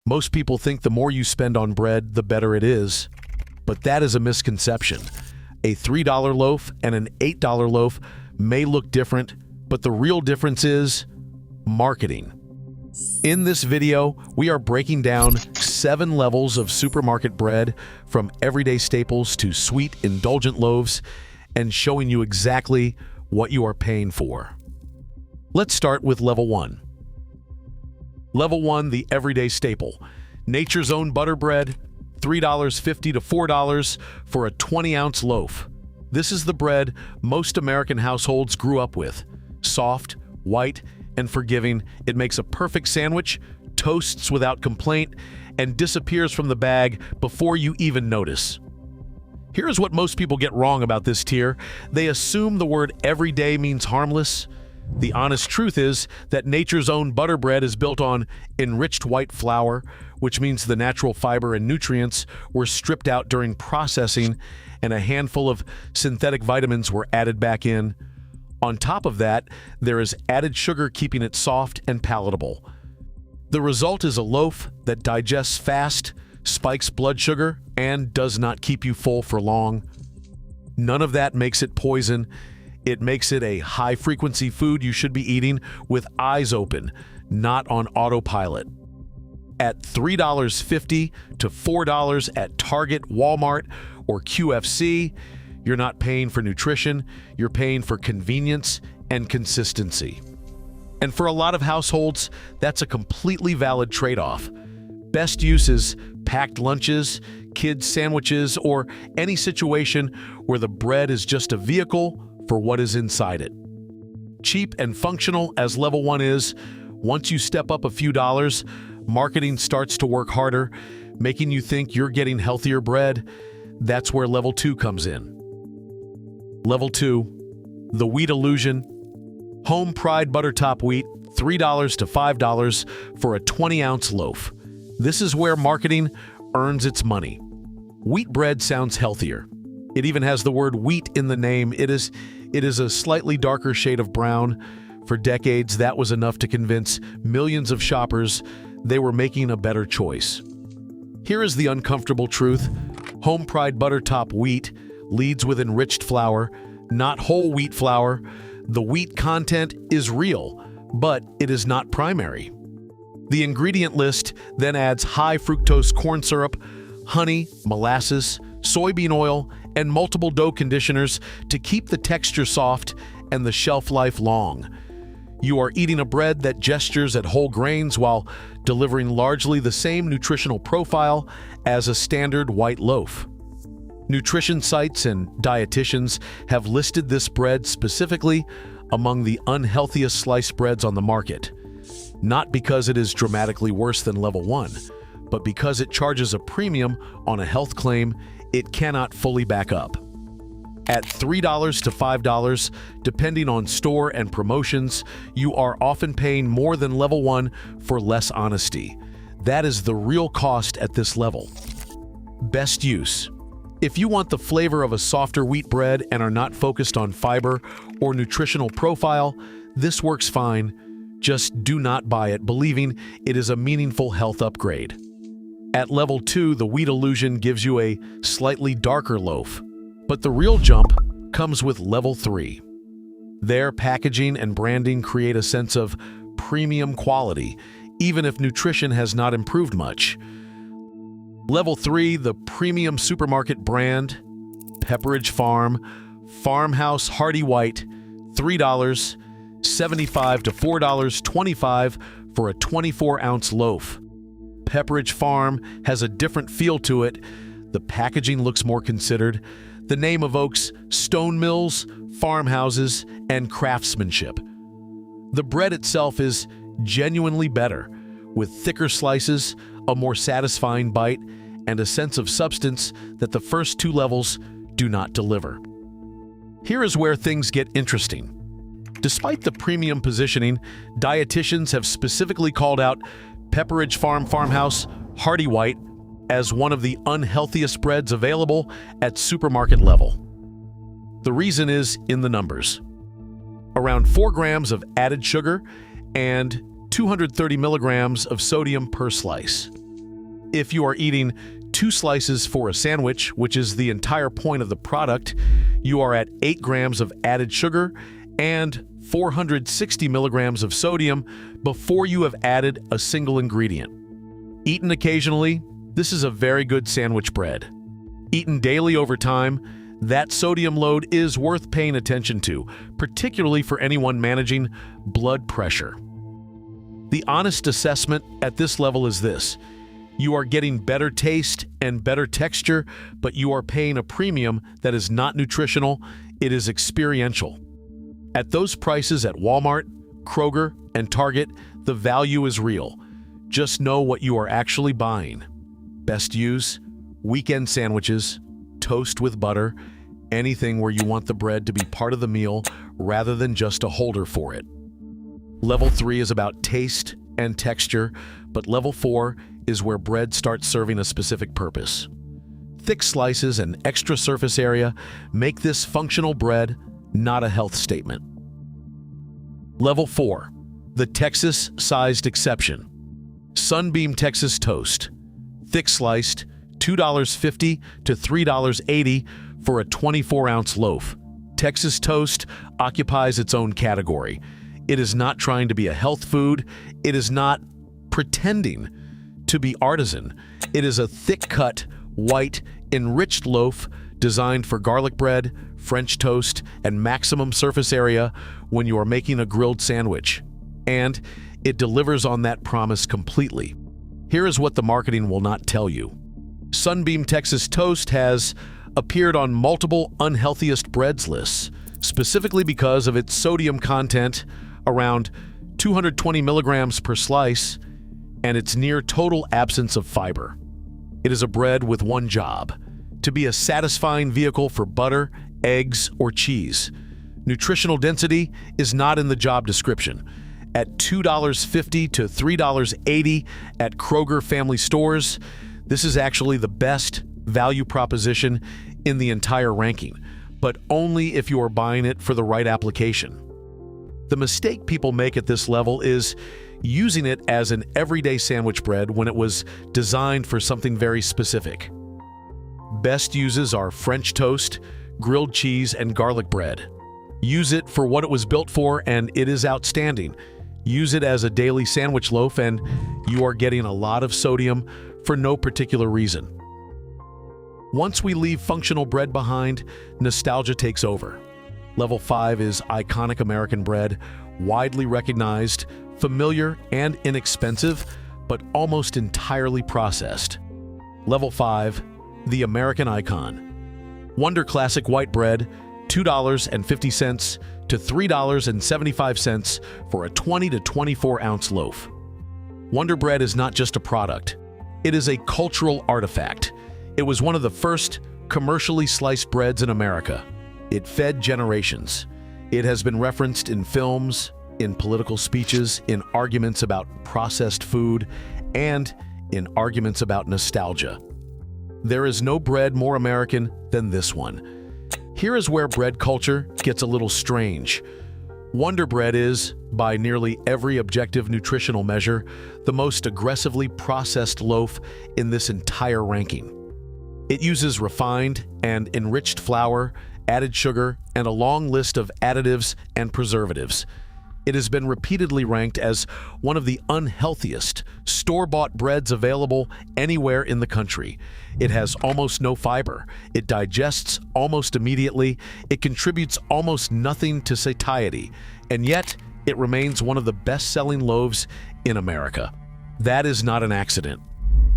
Most people think the more you spend on bread, the better it is. But that is a misconception. A $3 loaf and an $8 loaf may look different, but the real difference is marketing. In this video, we are breaking down 7 levels of supermarket bread, from everyday staples to sweet, indulgent loaves, and showing you exactly what you are paying for. Let's start with Level 1. Level 1, the everyday staple. Nature's Own butter bread, $3.50 to $4 for a 20-ounce loaf. This is the bread most American households grew up with. Soft, white, and forgiving, it makes a perfect sandwich, toasts without complaint, and disappears from the bag before you even notice. Here's what most people get wrong about this tier. They assume the word everyday means harmless. The honest truth is that Nature's Own butter bread is built on enriched white flour, which means the natural fiber and nutrients were stripped out during processing, and a handful of synthetic vitamins were added back in. On top of that, there is added sugar, keeping it soft and palatable. The result is a loaf that digests fast, spikes blood sugar, and does not keep you full for long. None of that makes it poison. It makes it a high-frequency food you should be eating with eyes open, not on autopilot. At $3.50 to $4 at Target, Walmart, or QFC, you're not paying for nutrition, you're paying for convenience and consistency. And for a lot of households, that's a completely valid trade-off. Best use is packed lunches, kids' sandwiches, or any situation where the bread is just a vehicle for what is inside it. Cheap and functional as Level 1 is, once you step up a few dollars, marketing starts to work harder, making you think you're getting healthier bread. That's where Level 2 comes in. Level 2, the wheat illusion. Home Pride Buttertop wheat, $3 to $5 for a 20-ounce loaf. This is where marketing earns its money. Wheat bread sounds healthier. It even has the word wheat in the name. It is a slightly darker shade of brown. For decades, that was enough to convince millions of shoppers they were making a better choice. Here is the uncomfortable truth. Home Pride Buttertop wheat leads with enriched flour, not whole wheat flour. The wheat content is real, but it is not primary. The ingredient list then adds high fructose corn syrup, honey, molasses, soybean oil, and multiple dough conditioners to keep the texture soft and the shelf life long. You are eating a bread that gestures at whole grains while delivering largely the same nutritional profile as a standard white loaf. Nutrition sites and dietitians have listed this bread specifically among the unhealthiest sliced breads on the market. Not because it is dramatically worse than Level 1, but because it charges a premium on a health claim it cannot fully back up. At $3 to $5, depending on store and promotions, you are often paying more than Level 1 for less honesty. That is the real cost at this level. Best use. If you want the flavor of a softer wheat bread and are not focused on fiber or nutritional profile, this works fine. Just do not buy it believing it is a meaningful health upgrade. At Level 2, the wheat illusion gives you a slightly darker loaf, but the real jump comes with Level 3. Their packaging and branding create a sense of premium quality, even if nutrition has not improved much. Level 3, the premium supermarket brand, Pepperidge Farm, Farmhouse Hearty White, $3.75 to $4.25 for a 24-ounce loaf. Pepperidge Farm has a different feel to it. The packaging looks more considered. The name evokes stone mills, farmhouses, and craftsmanship. The bread itself is genuinely better, with thicker slices, a more satisfying bite, and a sense of substance that the first 2 levels do not deliver. Here is where things get interesting. Despite the premium positioning, dietitians have specifically called out Pepperidge Farm Farmhouse Hearty White as one of the unhealthiest breads available at supermarket level. The reason is in the numbers. Around 4 grams of added sugar and 230 milligrams of sodium per slice. If you are eating 2 slices for a sandwich, which is the entire point of the product, you are at 8 grams of added sugar and 460 milligrams of sodium before you have added a single ingredient. Eaten occasionally, this is a very good sandwich bread. Eaten daily over time, that sodium load is worth paying attention to, particularly for anyone managing blood pressure. The honest assessment at this level is this: you are getting better taste and better texture, but you are paying a premium that is not nutritional, it is experiential. At those prices at Walmart, Kroger, and Target, the value is real. Just know what you are actually buying. Best use: weekend sandwiches, toast with butter, anything where you want the bread to be part of the meal rather than just a holder for it. Level 3 is about taste and texture, but level 4 is where bread starts serving a specific purpose. Thick slices and extra surface area make this functional bread, not a health statement. Level 4, the Texas-sized exception. Sunbeam Texas Toast. Thick sliced, $2.50 to $3.80 for a 24-ounce loaf. Texas toast occupies its own category. It is not trying to be a health food. It is not pretending to be artisan. It is a thick-cut, white, enriched loaf designed for garlic bread, French toast, and maximum surface area when you are making a grilled sandwich. And it delivers on that promise completely. Here is what the marketing will not tell you. Sunbeam Texas Toast has appeared on multiple unhealthiest breads lists, specifically because of its sodium content, around 220 milligrams per slice, and its near total absence of fiber. It is a bread with one job: to be a satisfying vehicle for butter, eggs, or cheese. Nutritional density is not in the job description. At $2.50 to $3.80 at Kroger family stores, this is actually the best value proposition in the entire ranking, but only if you are buying it for the right application. The mistake people make at this level is using it as an everyday sandwich bread when it was designed for something very specific. Best uses are French toast, grilled cheese, and garlic bread. Use it for what it was built for, and it is outstanding. Use it as a daily sandwich loaf, and you are getting a lot of sodium for no particular reason. Once we leave functional bread behind, nostalgia takes over. Level 5 is iconic American bread, widely recognized, familiar, and inexpensive, but almost entirely processed. Level 5, the American icon. Wonder Classic white bread, $2.50 to $3.75 for a 20 to 24-ounce loaf. Wonder Bread is not just a product. It is a cultural artifact. It was one of the first commercially sliced breads in America. It fed generations. It has been referenced in films, in political speeches, in arguments about processed food, and in arguments about nostalgia. There is no bread more American than this one. Here is where bread culture gets a little strange. Wonder Bread is, by nearly every objective nutritional measure, the most aggressively processed loaf in this entire ranking. It uses refined and enriched flour, added sugar, and a long list of additives and preservatives. It has been repeatedly ranked as one of the unhealthiest store-bought breads available anywhere in the country. It has almost no fiber. It digests almost immediately. It contributes almost nothing to satiety. And yet, it remains one of the best-selling loaves in America. That is not an accident.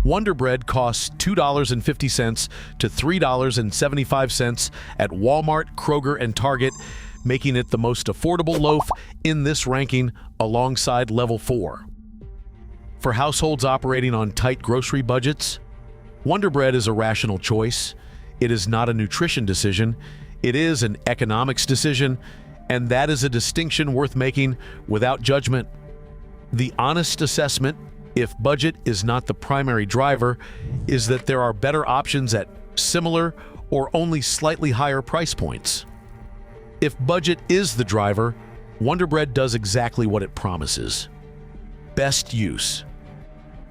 Wonder Bread costs $2.50 to $3.75 at Walmart, Kroger, and Target, making it the most affordable loaf in this ranking alongside Level 4. For households operating on tight grocery budgets, Wonder Bread is a rational choice. It is not a nutrition decision. It is an economics decision, and that is a distinction worth making without judgment. The honest assessment, if budget is not the primary driver, is that there are better options at similar or only slightly higher price points. If budget is the driver, Wonder Bread does exactly what it promises. Best use: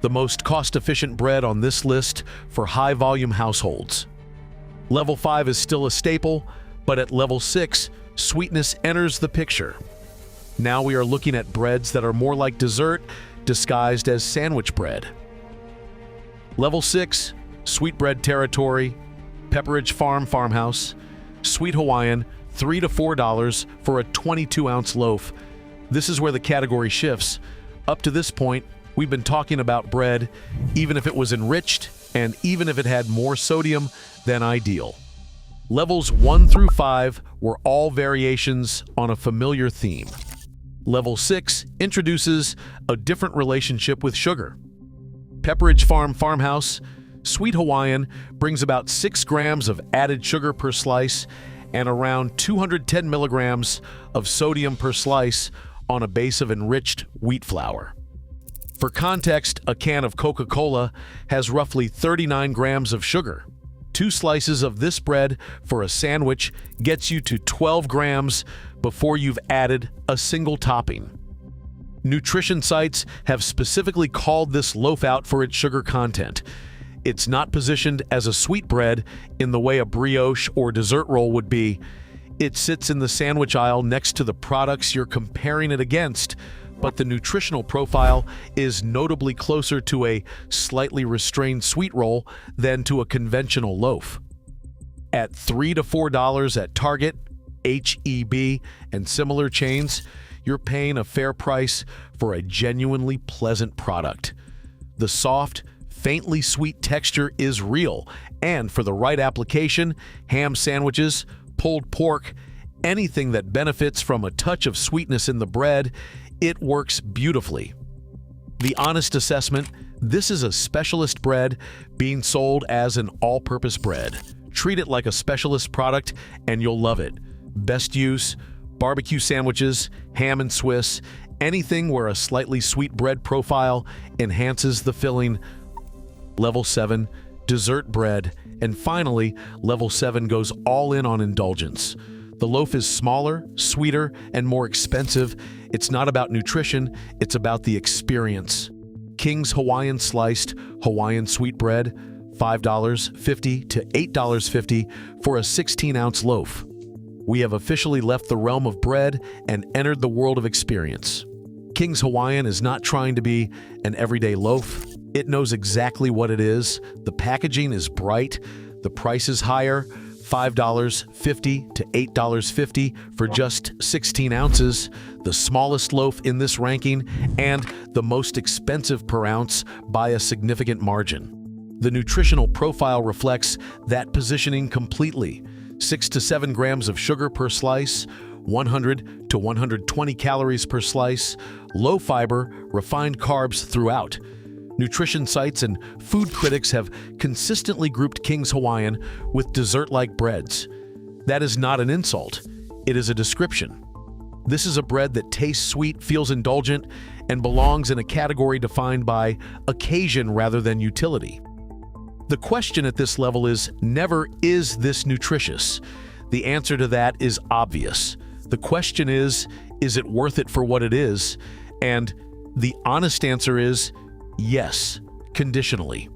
the most cost-efficient bread on this list for high-volume households. Level 5 is still a staple, but at level 6, sweetness enters the picture. Now we are looking at breads that are more like dessert, disguised as sandwich bread. Level 6, sweetbread territory, Pepperidge Farm farmhouse, sweet Hawaiian, $3 to $4 for a 22-ounce loaf. This is where the category shifts. Up to this point, we've been talking about bread, even if it was enriched and even if it had more sodium than ideal. Levels 1 through 5 were all variations on a familiar theme. Level 6 introduces a different relationship with sugar. Pepperidge Farm farmhouse, sweet Hawaiian brings about 6 grams of added sugar per slice and around 210 milligrams of sodium per slice on a base of enriched wheat flour. For context, a can of Coca-Cola has roughly 39 grams of sugar. 2 slices of this bread for a sandwich gets you to 12 grams before you've added a single topping. Nutrition sites have specifically called this loaf out for its sugar content. It's not positioned as a sweet bread in the way a brioche or dessert roll would be. It sits in the sandwich aisle next to the products you're comparing it against, but the nutritional profile is notably closer to a slightly restrained sweet roll than to a conventional loaf. At $3 to $4 at Target, H-E-B, and similar chains, you're paying a fair price for a genuinely pleasant product. The soft, faintly sweet texture is real, and for the right application, ham sandwiches, pulled pork, anything that benefits from a touch of sweetness in the bread, it works beautifully. The honest assessment: this is a specialist bread being sold as an all-purpose bread. Treat it like a specialist product and you'll love it. Best use: barbecue sandwiches, ham and Swiss, anything where a slightly sweet bread profile enhances the filling. Level 7, dessert bread. And finally, level 7 goes all in on indulgence. The loaf is smaller, sweeter, and more expensive. It's not about nutrition, it's about the experience. King's Hawaiian sliced Hawaiian sweet bread, $5.50 to $8.50 for a 16-ounce loaf. We have officially left the realm of bread and entered the world of experience. King's Hawaiian is not trying to be an everyday loaf. It knows exactly what it is. The packaging is bright. The price is higher, $5.50 to $8.50 for just 16 ounces, the smallest loaf in this ranking, and the most expensive per ounce by a significant margin. The nutritional profile reflects that positioning completely. 6 to 7 grams of sugar per slice, 100 to 120 calories per slice, low fiber, refined carbs throughout. Nutrition sites and food critics have consistently grouped King's Hawaiian with dessert-like breads. That is not an insult. It is a description. This is a bread that tastes sweet, feels indulgent, and belongs in a category defined by occasion rather than utility. The question at this level is never, is this nutritious? The answer to that is obvious. The question is it worth it for what it is? And the honest answer is yes, conditionally.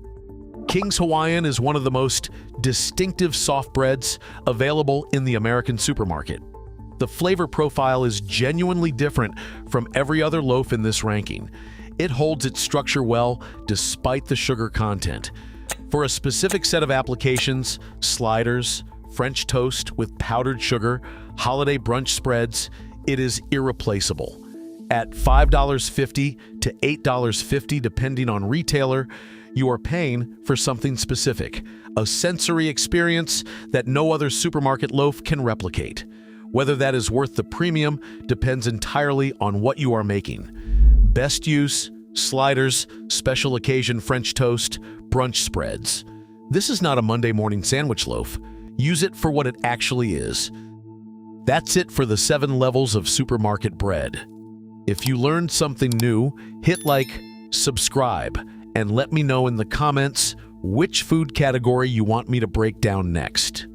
King's Hawaiian is one of the most distinctive soft breads available in the American supermarket. The flavor profile is genuinely different from every other loaf in this ranking. It holds its structure well despite the sugar content. For a specific set of applications, sliders, French toast with powdered sugar, holiday brunch spreads, it is irreplaceable. At $5.50 to $8.50 depending on retailer, you are paying for something specific, a sensory experience that no other supermarket loaf can replicate. Whether that is worth the premium depends entirely on what you are making. Best use: sliders, special occasion French toast, brunch spreads. This is not a Monday morning sandwich loaf. Use it for what it actually is. That's it for the 7 levels of supermarket bread. If you learned something new, hit like, subscribe, and let me know in the comments which food category you want me to break down next.